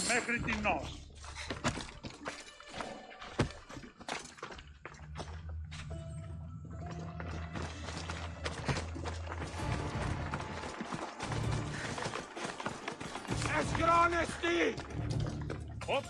Μέχρι τινός. Εσχρόνεστη! Οπ!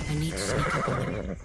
I need to sneak up on him.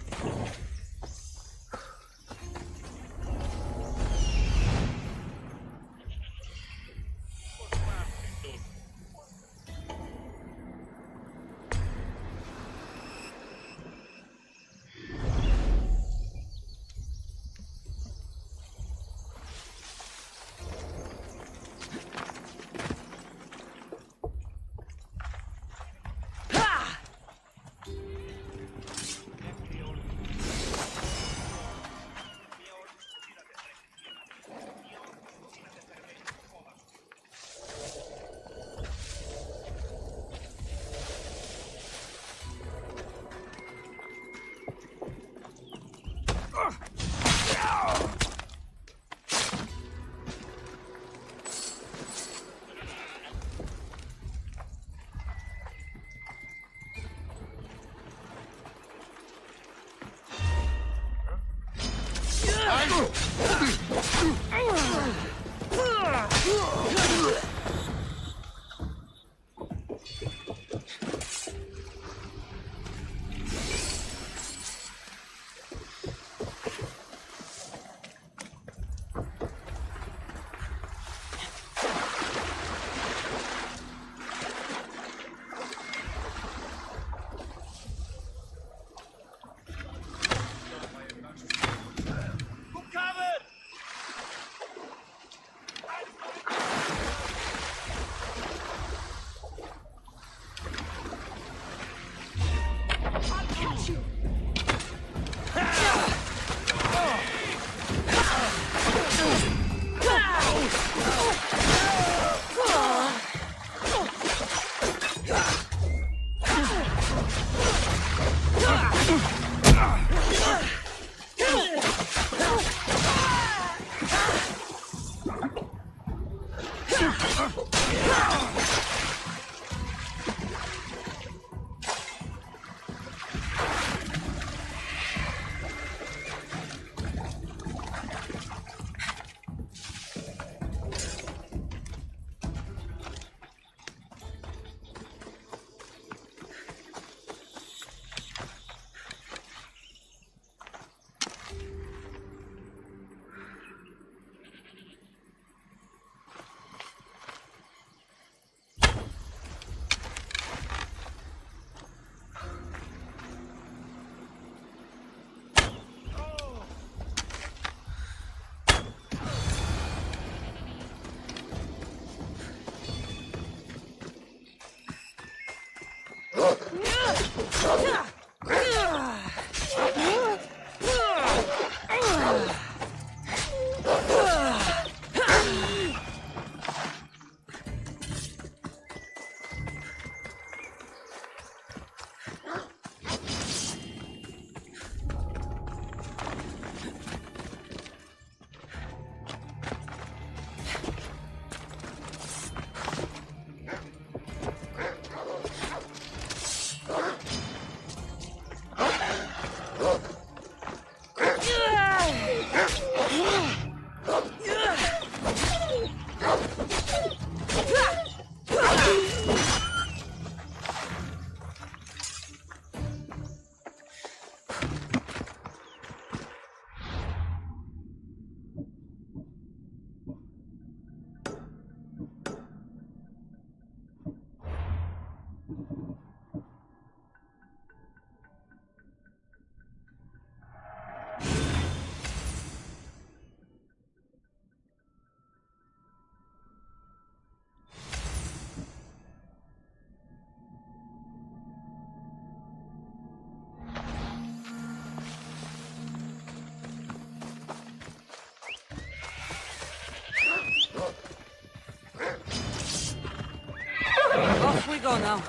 Off we go now.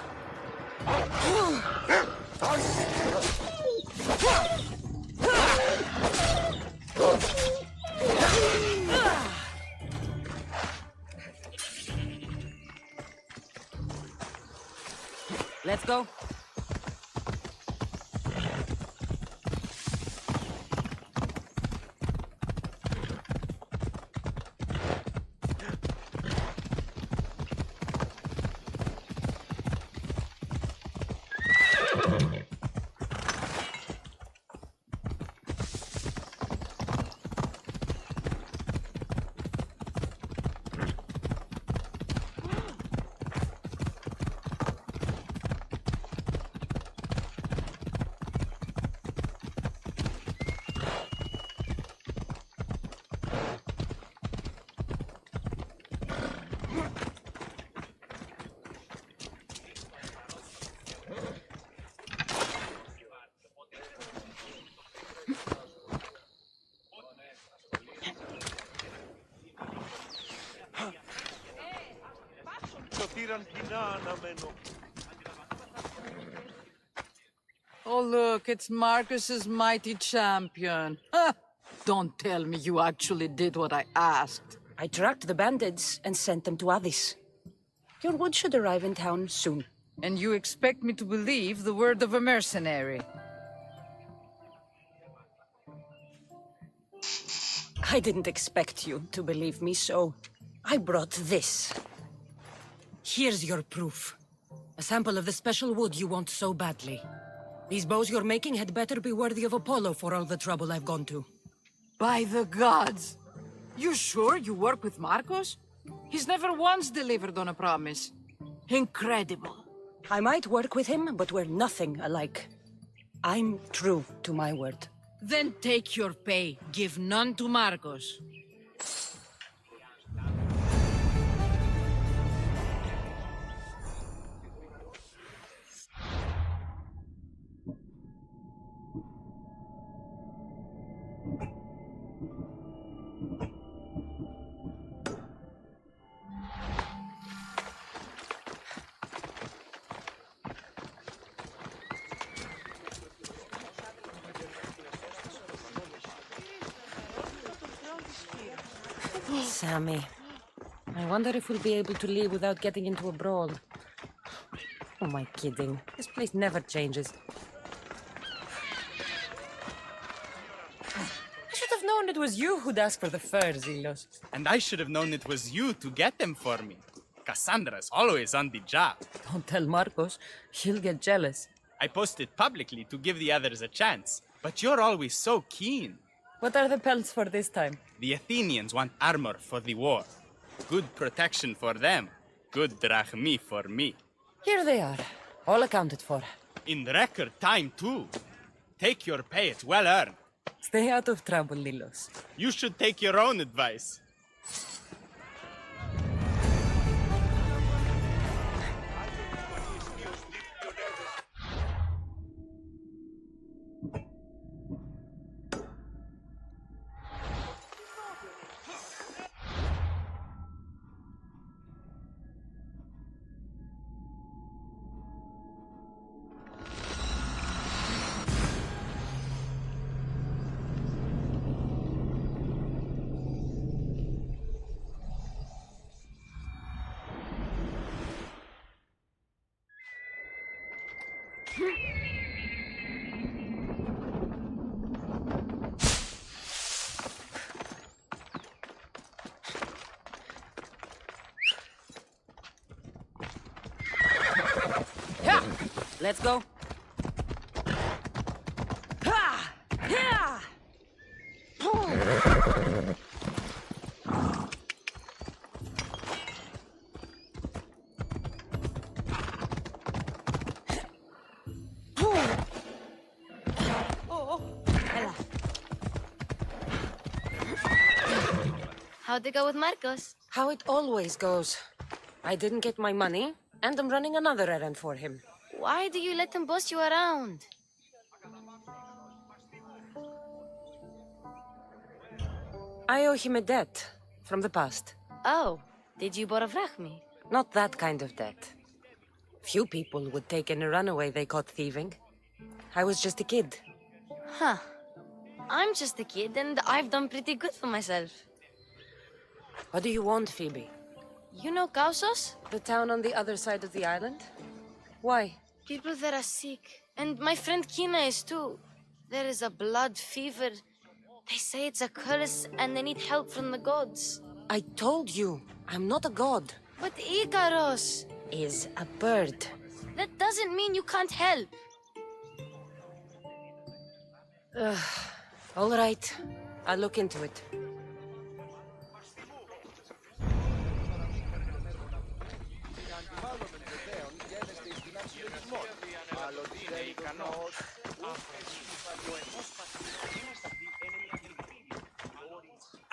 Let's go. Oh, look, it's Marcus's mighty champion. Ha! Don't tell me you actually did what I asked. I tracked the bandits and sent them to Odyssey. Your wood should arrive in town soon. And you expect me to believe the word of a mercenary? I didn't expect you to believe me, so I brought this. Here's your proof. A sample of the special wood you want so badly. These bows you're making had better be worthy of Apollo for all the trouble I've gone to. By the gods! You sure you work with Marcos? He's never once delivered on a promise. Incredible. I might work with him, but we're nothing alike. I'm true to my word. Then take your pay. Give none to Marcos. Sammy, I wonder if we'll be able to leave without getting into a brawl. Oh, am I kidding? This place never changes. I should have known it was you who'd ask for the furs, Ilos. And I should have known it was you to get them for me. Cassandra's always on the job. Don't tell Marcos. He'll get jealous. I posted publicly to give the others a chance, but you're always so keen. What are the pelts for this time? The Athenians want armor for the war. Good protection for them. Good drachmi for me. Here they are. All accounted for. In record time, too. Take your pay, it's well earned. Stay out of trouble, Lilos. You should take your own advice. Yeah. Let's go. Ha! Yeah! How'd it go with Marcos? How it always goes. I didn't get my money, and I'm running another errand for him. Why do you let him boss you around? I owe him a debt from the past. Oh, did you borrow me? Not that kind of debt. Few people would take in a runaway they caught thieving. I was just a kid. Huh. I'm just a kid, and I've done pretty good for myself. What do you want, Phoebe? You know Kausos? The town on the other side of the island? Why? People there are sick, and my friend Kina is too. There is a blood fever. They say it's a curse, and they need help from the gods. I told you, I'm not a god. But Ikaros is a bird. That doesn't mean you can't help. All right, I'll look into it.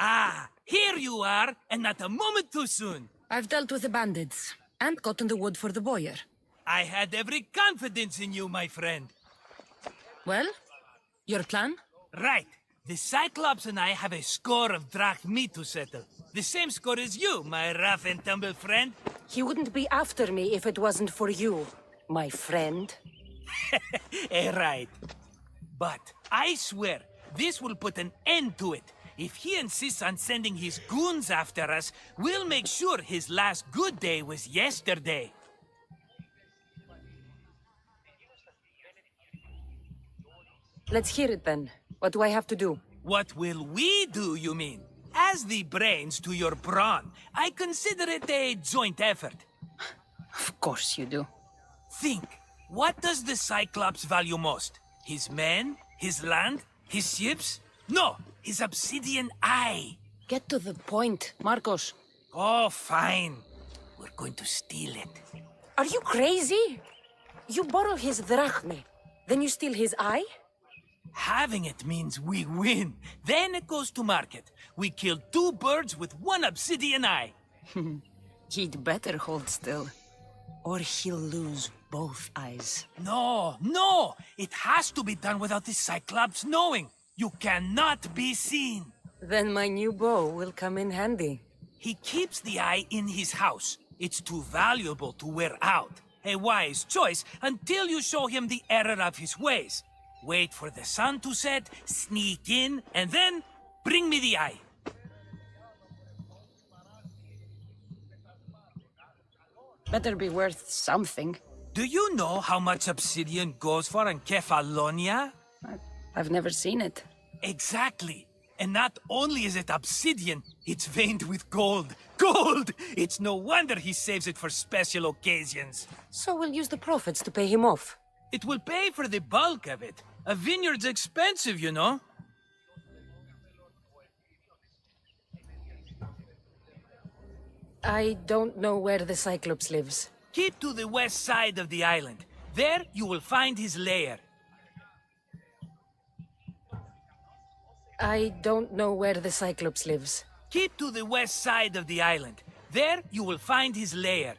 Ah, here you are, and not a moment too soon. I've dealt with the bandits and gotten the wood for the boiler. I had every confidence in you, my friend. Well, your plan? Right. The Cyclops and I have a score of drachmi to settle. The same score as you, my rough and tumble friend. He wouldn't be after me if it wasn't for you, my friend. Right. But I swear, this will put an end to it. If he insists on sending his goons after us, we'll make sure his last good day was yesterday. Let's hear it then. What do I have to do? What will we do, you mean? As the brains to your brawn, I consider it a joint effort. Of course you do. Think, what does the Cyclops value most? His men? His land? His ships? No, his obsidian eye. Get to the point, Marcos. Oh, fine. We're going to steal it. Are you crazy? You borrow his drachme, then you steal his eye? Having it means we win. Then it goes to market. We kill 2 birds with 1 obsidian eye. He'd better hold still, or he'll lose both eyes. No! It has to be done without the Cyclops knowing. You cannot be seen. Then my new bow will come in handy. He keeps the eye in his house. It's too valuable to wear out. A wise choice until you show him the error of his ways. Wait for the sun to set, sneak in, and then bring me the eye. Better be worth something. Do you know how much obsidian goes for in Kefalonia? I've never seen it. Exactly. And not only is it obsidian, it's veined with gold. Gold! It's no wonder he saves it for special occasions. So we'll use the profits to pay him off. It will pay for the bulk of it. A vineyard's expensive, you know. I don't know where the Cyclops lives. Keep to the west side of the island. There you will find his lair. I don't know where the Cyclops lives. Keep to the west side of the island. There you will find his lair.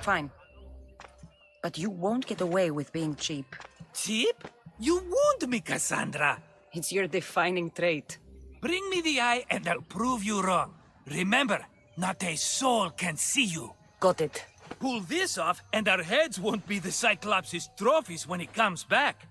Fine. But you won't get away with being cheap. Cheap? You wound me, Cassandra. It's your defining trait. Bring me the eye and I'll prove you wrong. Remember, not a soul can see you. Got it. Pull this off and our heads won't be the Cyclops' trophies when he comes back.